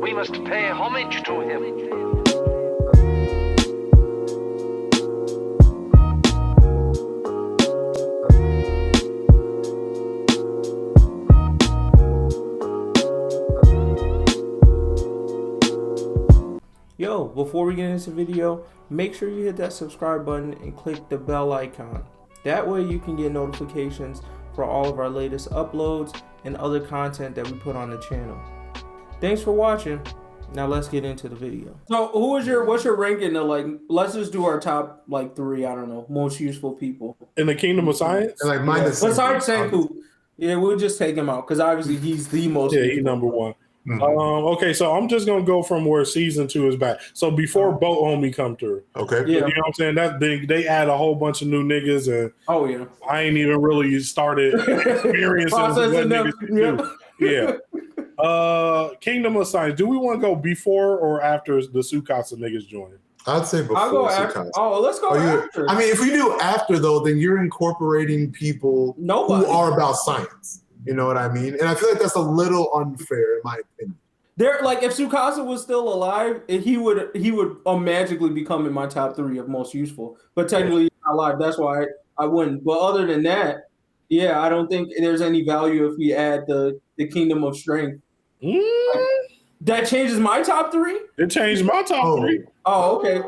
We must pay homage to him. Yo, before we get into the video, make sure you hit that subscribe button and click the bell icon. That way you can get notifications for all of our latest uploads and other content that we put on the channel. Thanks for watching. Now let's get into the video. So what's your ranking of, like, let's just do our top like 3, I don't know, most useful people in the Kingdom of Science? And like mine is besides Senku. Yeah, we'll just take him out because obviously he's the most. Yeah, he's number 1. Mm-hmm. Okay, so I'm just gonna go from where season 2 is back. So before Boat Homie come through. Okay. Yeah. You know what I'm saying? That's big. They add a whole bunch of new niggas, and I ain't even really started experiencing what niggas do. Yeah. Kingdom of Science. Do we want to go before or after the Tsukasa niggas join? I'd say before. I'll go after. Oh, let's go after. I mean, if we do after though, then you're incorporating people who are about science. You know what I mean? And I feel like that's a little unfair in my opinion. Like if Tsukasa was still alive, he would magically become in my top 3 of most useful. But technically he's not alive. That's why I wouldn't. But other than that, yeah, I don't think there's any value if we add the Kingdom of Strength. Like, that changes my top 3? It changed my top 3. Oh, okay.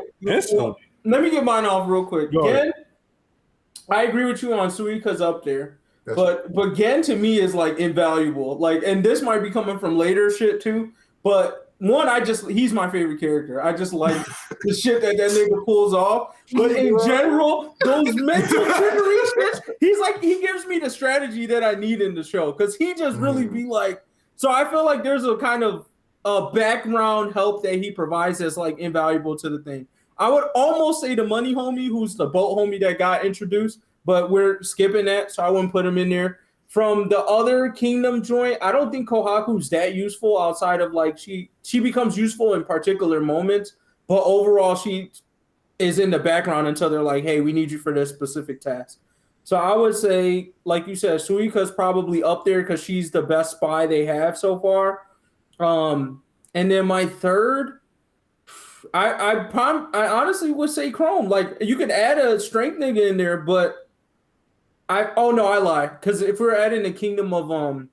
Well, let me get mine off real quick. Gen, I agree with you on Suika's up there. But Gen to me is like invaluable. Like, and this might be coming from later shit too. But one, he's my favorite character. I just like the shit that nigga pulls off. But in general, those mental trickery shit, he gives me the strategy that I need in the show. Cause he just really be like, so I feel like there's a kind of a background help that he provides that's like invaluable to the thing. I would almost say the money homie, who's the boat homie that got introduced, but we're skipping that, so I wouldn't put him in there. From the other Kingdom joint, I don't think Kohaku's that useful outside of like she becomes useful in particular moments, but overall she is in the background until they're like, hey, we need you for this specific task. So I would say, like you said, Suika's probably up there because she's the best spy they have so far. And then my third, I honestly would say Chrome. Like you could add a strength nigga in there, but I lie. Because if we're adding the Kingdom of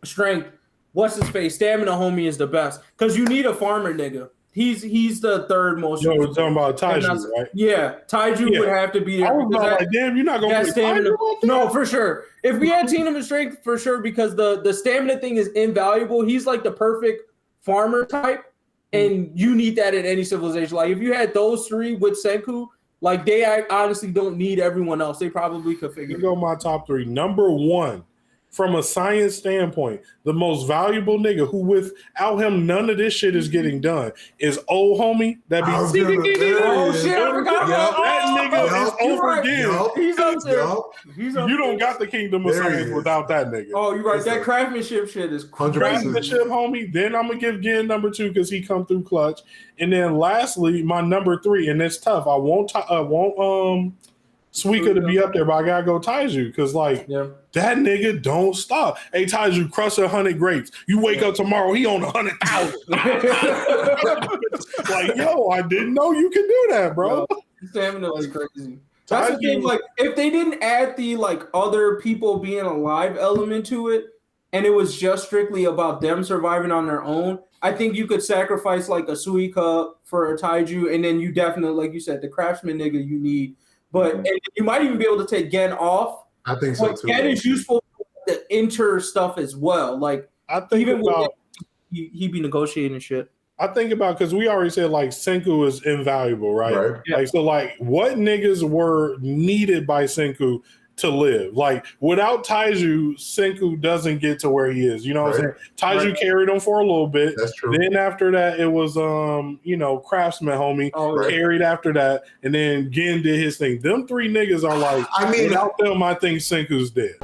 Strength, what's his face? Stamina homie is the best. Because you need a farmer nigga. He's the third most. We're talking about Taiju, right? Yeah, Taiju would have to be there. I was like, damn, you're not gonna put stamina. No, for sure. If we had Kingdom of Strength, for sure, because the stamina thing is invaluable. He's like the perfect farmer type, and you need that in any civilization. Like if you had those 3 with Senku, like they honestly don't need everyone else. They probably could figure. You go my top 3. Number 1, from a science standpoint, the most valuable nigga who without him none of this shit is getting done is old homie that be. Oh shit! I forgot about that nigga is over again. He's up there. You don't got the Kingdom of Science without that nigga. Oh, you're right. That craftsmanship shit is 100%. Craftsmanship, homie. Then I'm gonna give Gen number 2 because he come through clutch. And then lastly, my number 3, and it's tough. I won't Suika to be up there, but I gotta go Taiju because that nigga don't stop. Hey Taiju, crush 100 grapes. You wake up tomorrow, he on 100,000. Like, yo, I didn't know you can do that, bro. Stamina is crazy. That's the thing. Like, if they didn't add the like other people being alive element to it, and it was just strictly about them surviving on their own, I think you could sacrifice like a Suika for a Taiju, and then you definitely, like you said, the craftsman nigga you need. But and you might even be able to take Gen off. I think so too. Gen is useful for the inter stuff as well. Like I think even with he be negotiating shit. I think about because we already said like Senku is invaluable, right? Yeah. Like so, like what niggas were needed by Senku to live? Like without Taiju, Senku doesn't get to where he is. You know what I'm saying? Taiju carried him for a little bit. That's true. Then after that, it was Craftsman homie carried after that, and then Gen did his thing. Them 3 niggas are like, without them, I think Senku's dead.